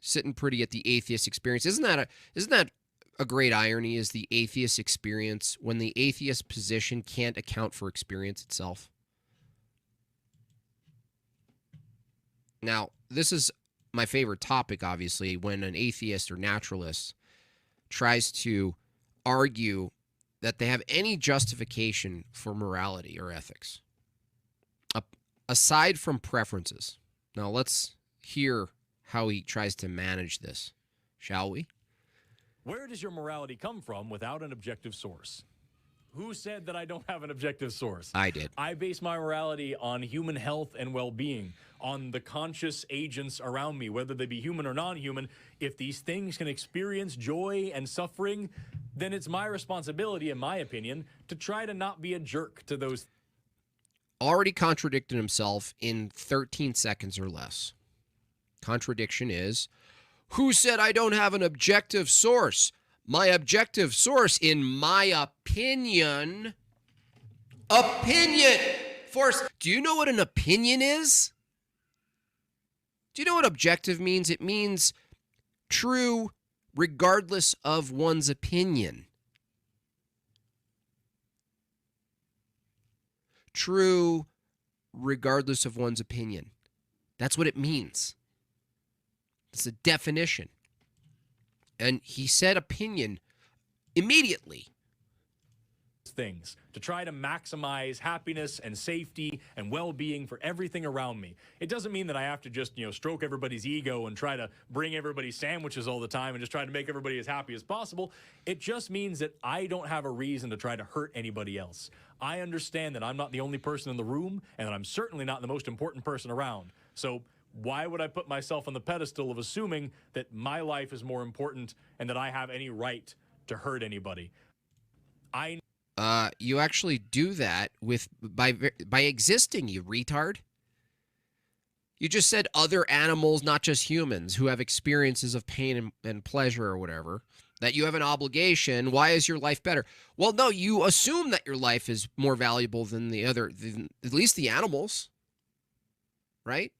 sitting pretty at the atheist experience. Isn't that a great irony? Is the atheist experience when the atheist position can't account for experience itself? Now, this is my favorite topic, obviously, when an atheist or naturalist tries to argue that they have any justification for morality or ethics, aside from preferences. Now, let's hear how he tries to manage this, shall we? Where does your morality come from without an objective source? Who said that I don't have an objective source? I did. I base my morality on human health and well-being, on the conscious agents around me, whether they be human or non-human. If these things can experience joy and suffering, then it's my responsibility, in my opinion, to try to not be a jerk to those. Already contradicted himself in 13 seconds or less. Contradiction is, who said I don't have an objective source? My objective source, in my opinion, force. Do you know what an opinion is? Do you know what objective means? It means true regardless of one's opinion. True regardless of one's opinion. That's what it means. It's a definition. And he said opinion immediately. Things to try to maximize happiness and safety and well-being for everything around me. It doesn't mean that I have to just, stroke everybody's ego and try to bring everybody sandwiches all the time and just try to make everybody as happy as possible. It just means that I don't have a reason to try to hurt anybody else. I understand that I'm not the only person in the room and that I'm certainly not the most important person around. So why would I put myself on the pedestal of assuming that my life is more important and that I have any right to hurt anybody? You actually do that by existing, you retard. You just said other animals, not just humans, who have experiences of pain and pleasure or whatever, that you have an obligation. Why is your life better? Well, no, you assume that your life is more valuable than at least the animals, right?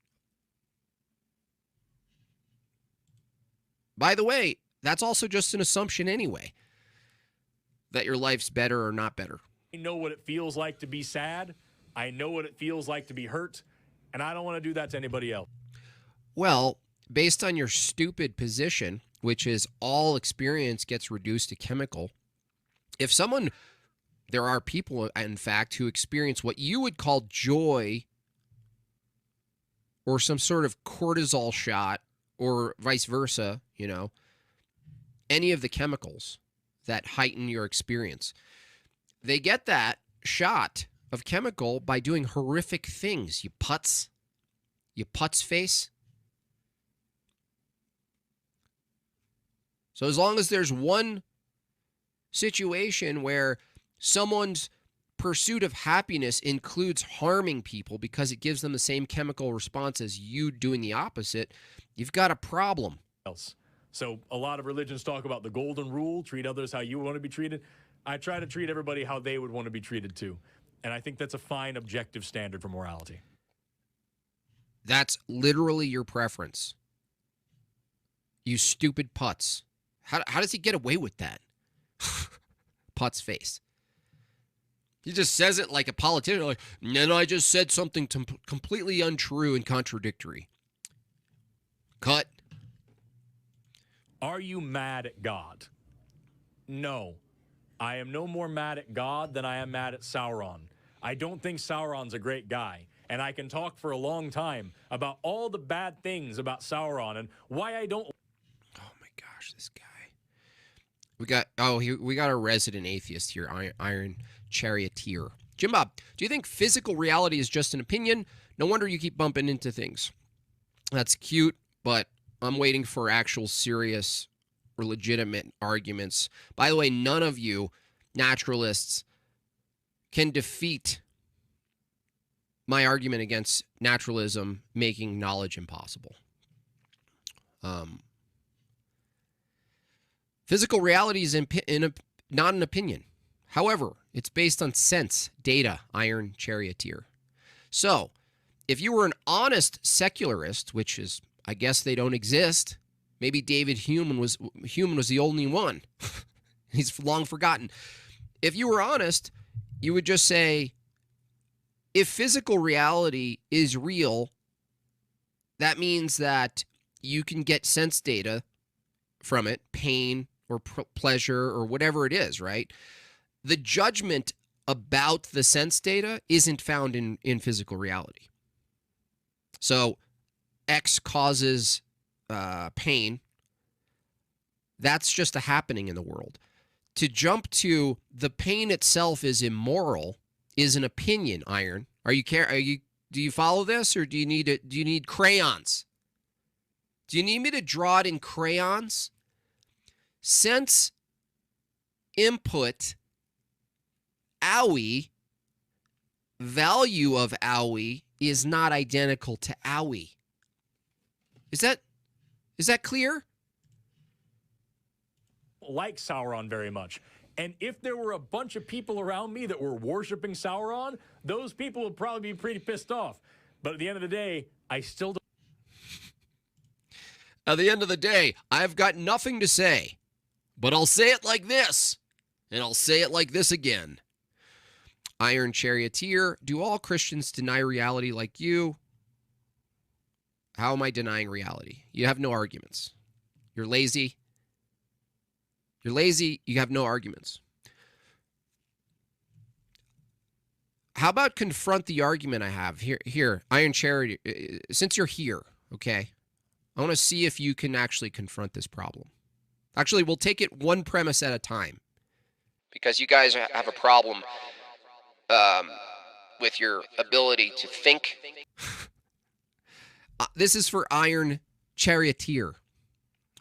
By the way, that's also just an assumption anyway, that your life's better or not better. I know what it feels like to be sad. I know what it feels like to be hurt. And I don't want to do that to anybody else. Well, based on your stupid position, which is all experience gets reduced to chemical, there are people, in fact, who experience what you would call joy or some sort of cortisol shot or vice versa, any of the chemicals that heighten your experience. They get that shot of chemical by doing horrific things. You putz face. So as long as there's one situation where someone's pursuit of happiness includes harming people because it gives them the same chemical response as you doing the opposite, you've got a problem. So a lot of religions talk about the golden rule, treat others how you want to be treated. I try to treat everybody how they would want to be treated too. And I think that's a fine objective standard for morality. That's literally your preference. You stupid putz. How does he get away with that? Putz face. He just says it like a politician. Like, no, I just said something completely untrue and contradictory. Cut. Are you mad at God? No. I am no more mad at God than I am mad at Sauron. I don't think Sauron's a great guy. And I can talk for a long time about all the bad things about Sauron and why I don't. Oh my gosh, this guy. We got a resident atheist here, Iron Charioteer. Jimbob, do you think physical reality is just an opinion? No wonder you keep bumping into things. That's cute, but I'm waiting for actual serious or legitimate arguments. By the way, none of you naturalists can defeat my argument against naturalism making knowledge impossible. Physical reality is not an opinion. However, it's based on sense, data, Iron Charioteer. So, if you were an honest secularist, which is, I guess they don't exist, Maybe David Hume was the only one. He's long forgotten. If you were honest, you would just say, if physical reality is real, that means that you can get sense data from it, pain or pleasure or whatever it is, right? The judgment about the sense data isn't found in physical reality. So X causes pain. That's just a happening in the world. To jump to the pain itself is immoral is an opinion, Iron. Do you follow this, or do you need crayons? Do you need me to draw it in crayons? Sense input, owie, value of owie is not identical to owie. Is that clear? Like Sauron very much. And if there were a bunch of people around me that were worshiping Sauron, those people would probably be pretty pissed off. But at the end of the day, I still don't. At the end of the day, I've got nothing to say. But I'll say it like this, and I'll say it like this again. Iron Charioteer, do all Christians deny reality like you? How am I denying reality? You have no arguments. You're lazy. You're lazy. You have no arguments. How about confront the argument I have? Here, Iron Charity, since you're here, okay, I want to see if you can actually confront this problem. Actually, we'll take it one premise at a time, because you guys have a problem with your ability to think. This is for Iron Charioteer.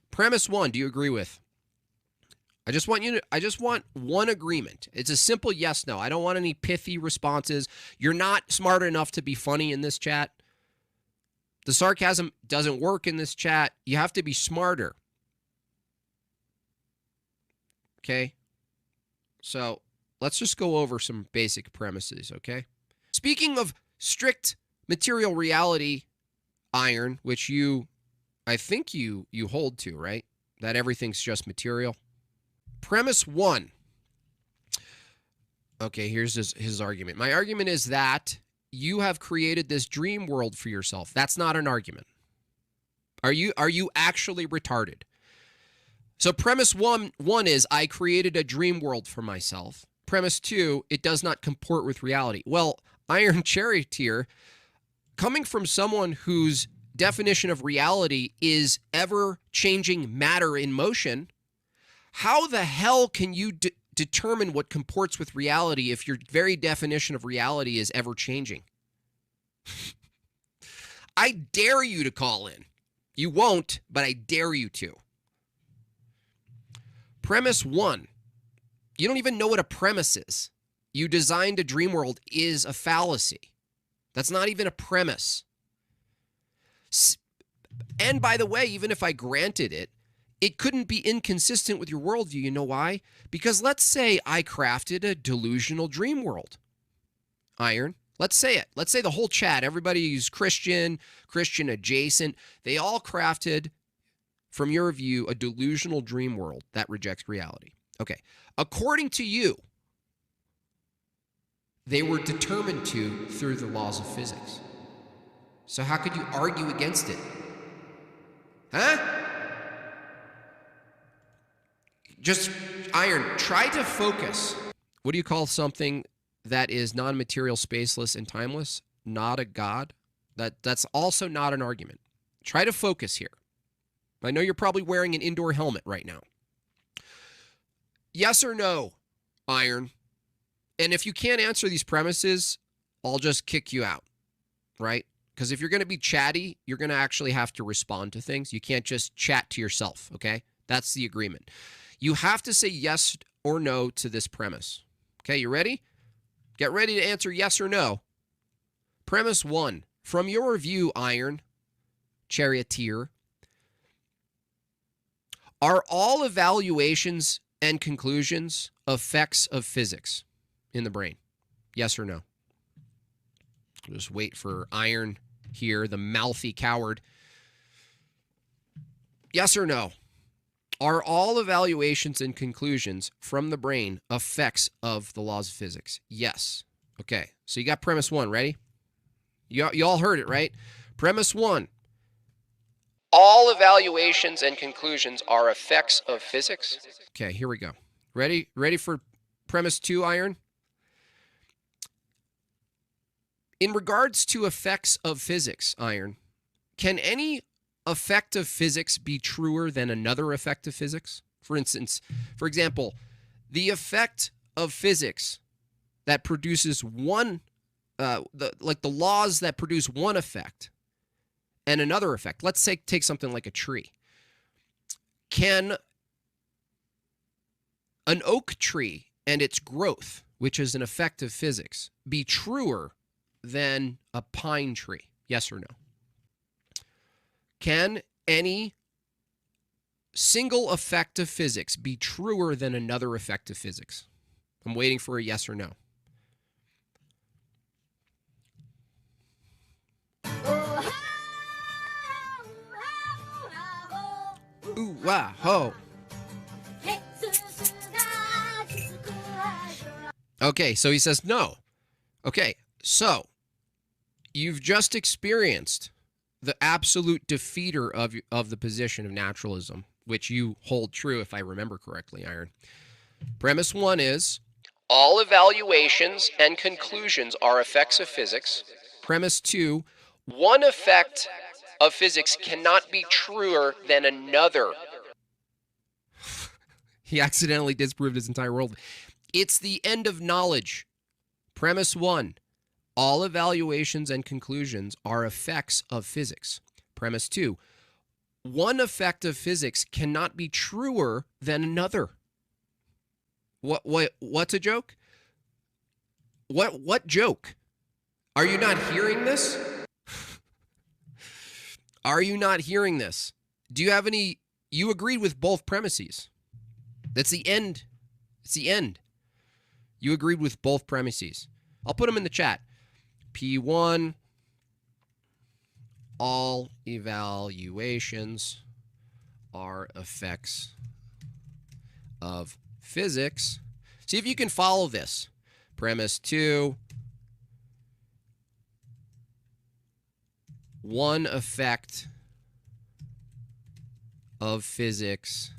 Premise 1, do you agree with? I just want one agreement. It's a simple yes, no. I don't want any pithy responses. You're not smart enough to be funny in this chat. The sarcasm doesn't work in this chat. You have to be smarter. Okay? So let's just go over some basic premises, okay? Speaking of strict material reality, Iron, which I think you hold to, right? That everything's just material. Premise 1. Okay, here's his argument. My argument is that you have created this dream world for yourself. That's not an argument. Are you actually retarded? So premise one is I created a dream world for myself. Premise 2, it does not comport with reality. Well, Iron Charioteer, coming from someone whose definition of reality is ever-changing matter in motion, how the hell can you determine what comports with reality if your very definition of reality is ever-changing? I dare you to call in. You won't, but I dare you to. Premise 1. You don't even know what a premise is. You designed a dream world is a fallacy. That's not even a premise. And by the way, even if I granted it, it couldn't be inconsistent with your worldview. You know why? Because let's say I crafted a delusional dream world. Iron, let's say it. Let's say the whole chat, everybody who's Christian adjacent, they all crafted, from your view, a delusional dream world that rejects reality. Okay. According to you, they were determined to through the laws of physics. So how could you argue against it? Huh? Just, Iron, try to focus. What do you call something that is non-material, spaceless, and timeless? Not a god? That's also not an argument. Try to focus here. I know you're probably wearing an indoor helmet right now. Yes or no, Iron? And if you can't answer these premises, I'll just kick you out, right? Because if you're going to be chatty, you're going to actually have to respond to things. You can't just chat to yourself, okay? That's the agreement. You have to say yes or no to this premise. Okay, you ready? Get ready to answer yes or no. Premise 1. From your view, Iron Charioteer, are all evaluations and conclusions effects of physics in the brain? Yes or no? Just wait for Iron here, the mouthy coward, Yes or no? Are all evaluations and conclusions from the brain effects of the laws of physics? Yes. Okay, so you got premise one. Ready? You all heard it, right? Premise one. All evaluations and conclusions are effects of physics. Okay, here we go. Ready for premise two, Iron? In regards to effects of physics, Iron, can any effect of physics be truer than another effect of physics? For instance, for example, the effect of physics that produces one, the laws that produce one effect and another effect. Let's say take something like a tree. Can an oak tree and its growth, which is an effect of physics, be truer than a pine tree? Yes or no? Can any single effect of physics be truer than another effect of physics? I'm waiting for a yes or no. Ooh, wah, ho. Okay, so he says no. Okay, so you've just experienced the absolute defeater of the position of naturalism, which you hold true, if I remember correctly, Iron. Premise one is all evaluations and conclusions are effects of physics. Premise two, one effect of physics cannot be truer than another. He accidentally disproved his entire world. It's the end of knowledge. Premise one, all evaluations and conclusions are effects of physics. Premise two, one effect of physics cannot be truer than another. What's a joke? What joke? Are you not hearing this? Are you not hearing this? Do you have any? You agreed with both premises. That's the end. It's the end. You agreed with both premises. I'll put them in the chat. P1, all evaluations are effects of physics. See if you can follow this. Premise 2, one effect of physics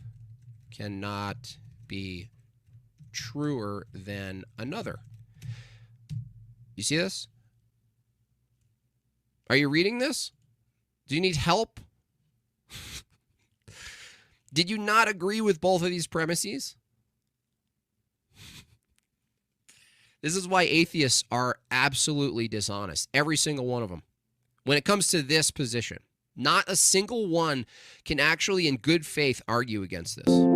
cannot be truer than another. You see this? Are you reading this? Do you need help? Did you not agree with both of these premises? This is why atheists are absolutely dishonest. Every single one of them. When it comes to this position, not a single one can actually in good faith argue against this.